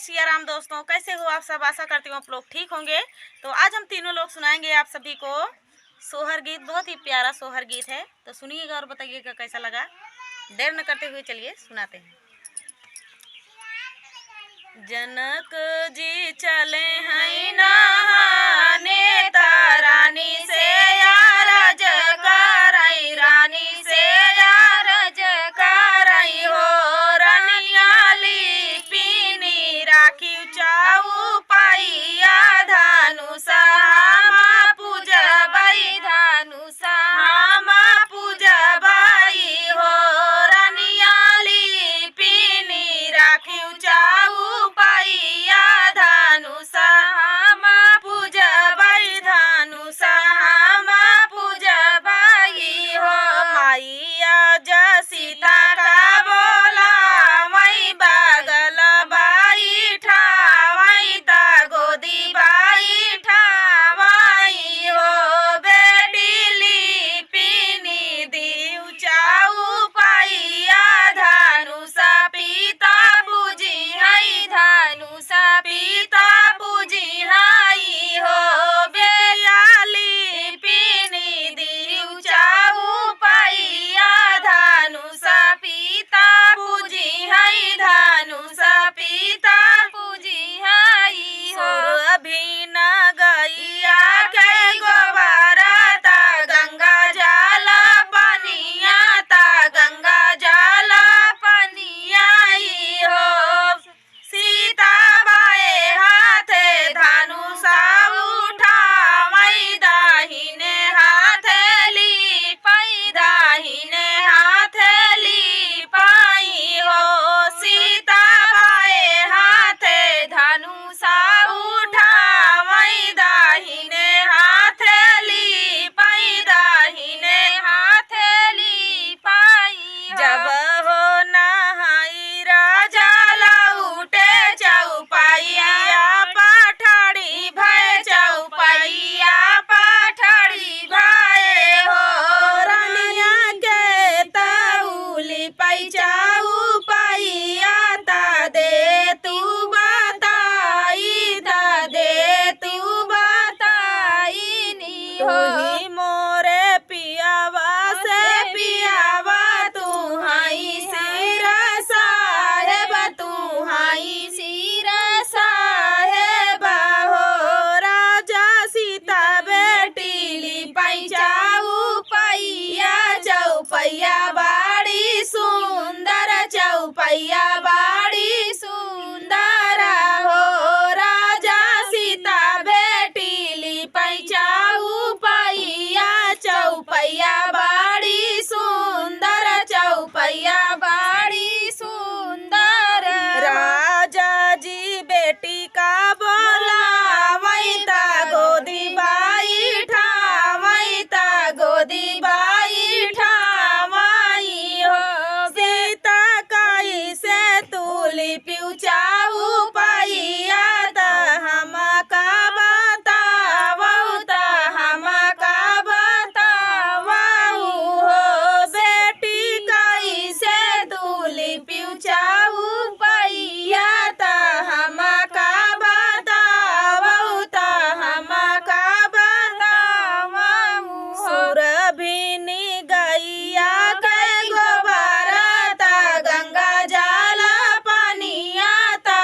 सिया राम दोस्तों, कैसे हो आप सब। आशा करती हूँ आप लोग ठीक होंगे। तो आज हम तीनों लोग सुनाएंगे आप सभी को सोहर गीत। बहुत ही प्यारा सोहर गीत है, तो सुनिएगा और बताइएगा कैसा लगा। देर न करते हुए चलिए सुनाते हैं। जनक जी चले हैं नहाने रानी से यारज करई, रानी से यारज करई हो। रनियाली पीनी राखी चाऊ पाइया, धानु सामा पूजबई, धानु सामा पूजबई हो। रनियाली पीनी राखी चाऊ पाइया, धानु सामा पूजबई, धानु सामा पूजबई हो। माइया ज सीता का बोला वही बागल बाई ठावई, ता गोदी बाई ठावई हो। बेटी ली पीनी दीव चाऊ पाइया, धानु सा पीता पूजी हई, धानु सा पीता पूजी हई हो। बेयाली पीनी दीव चाऊ पाइया, धानु सा पीता पूजी हई, धानु सा पीता पूजी हई हो। अभी न गैया के गोबरा, ता गंगा जल पनिया, ता गंगा जल पनिया हो। सीता बाए हाथे धानु सा उठावई, दाहिने हाथे ली पाई, दाहिने हाथे ली पाई हो। सीता बाए हाथे धानु सा उठावई, दाहिने हाथे ली पाई, दाहिने हाथे ली पाई हो। जब हो नहाई राजा लौटे चौपाइया, पठाड़ी भय चौपाइया, पठाड़ी भय हो। रनिया के तौली पाई चौपाइया, ता दे तू बताई, ता दे तू बताई नी हो। ही मोरे पियावा से पियावा, तू हाई सिर साहेब, तू हाई सिर साहेब हो। राजा सीता बेटी ली पाई चाऊ पाइया, चौपैया बाड़ी सुंदर, चौपैया बाड़ी सुंदर हो। राजा सीता बेटी ली पाई चाऊ पाइया, चौपैया बाड़ी सुंदर, चौपैया बाड़ी सुंदर। राजा जी बेटी का बोला वही, ता गोदी बाई ठावई, ता गोदी बाई ठावई हो। सीता काई से तूली पिउ चाऊ पाइया, ता हम का बतावऊ, ता हम का बतावऊ हो। बेटी काई से तूली पिउ चाऊ पाइया, ता हम का बतावऊ, ता हम का बतावऊ हो। सुरभिनी गैया के गोबरा, ता गंगा जल पनिया, ता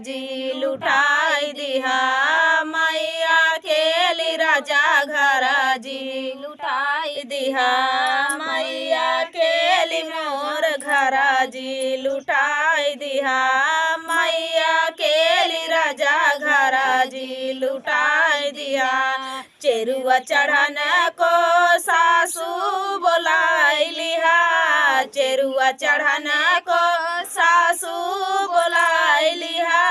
जी लुटाई दिहा मैया केली राजा घर जी लुटाई दिहा मैया केली मोर घर जी लुटाई दिहा मैया केली राजा घर जी लुटाई दिहा चेरुआ चढ़न को सासू बोलाई लिहा चेरुआ चढ़न को सासू बोलाई लिहा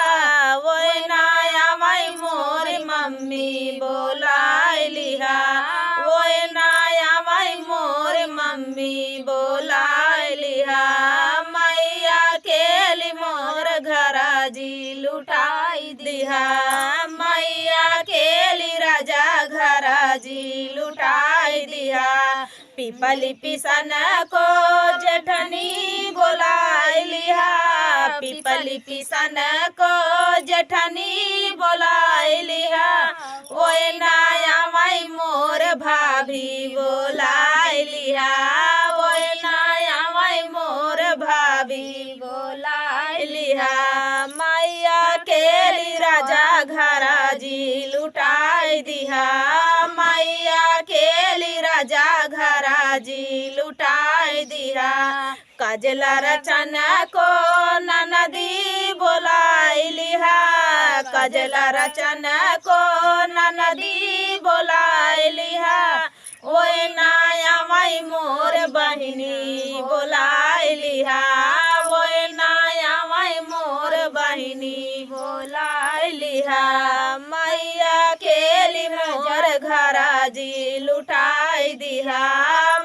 वो नाया माई मोर मम्मी बोलाई लिहा वो नाया माई मोर मम्मी बोलाई लिहा मैया केली मोर घर जी लुटाई दिहा मैया केली राजा घर जी लुटाई दिहा पिपली पिसन को जेठनी बोलाई लिहा पिपली पिसन को जेठनी बोलाई लिहा वो नाया माई मोर भाभी बोलाई लिहा वो नाया माई मोर भाभी बोलाई लिहा मैया केली राजा घर जी लुटाई दिहा मैया केली राजा घर जी लुटाई दिहा कजला रचन को ननदी बोलाई लिहा कजला रचन को ननदी बोलाई लिहा ओ नाया माई मोर बहिनी बोलाई लिहा ओ नाया माई मोर बहिनी बोलाई लिहा मैया केली मोर घर जी लुटाई दिहा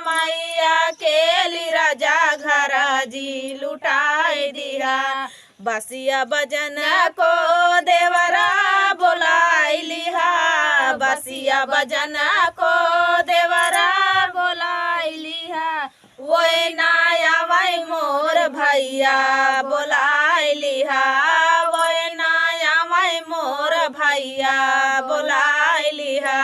मैया केली राजा घर जी लुटाई दिहा बसिया बजन को देवरा बोलाई लिहा बसिया बजन को देवरा बोलाई लिहा वो नाया माई मोर भैया बोलाई लिहा वो नाया माई मोर भैया बोलाई लिहा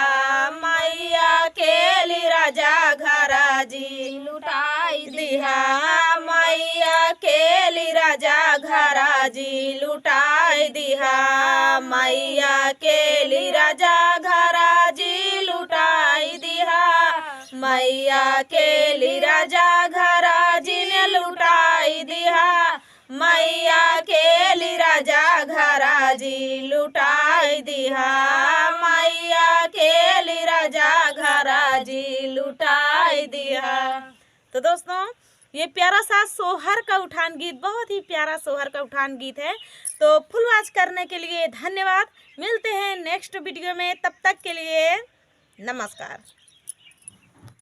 मैया केली राजा घर जी लुटाई दिहा मैया केली राजा घर जी लुटाई दिहा मैया केली राजा घर जी लुटाई दिहा मैया केली राजा घर जी ने लुटाई दिहा मैया केली राजा घर जी लुटाई दिहा मैया केली राजा घर जी लुटाई दिहा। तो दोस्तों ये प्यारा सा सोहर का उठान गीत बहुत ही प्यारा सोहर का उठान गीत है। तो फुल वॉच करने के लिए धन्यवाद। मिलते हैं नेक्स्ट वीडियो में, तब तक के लिए नमस्कार।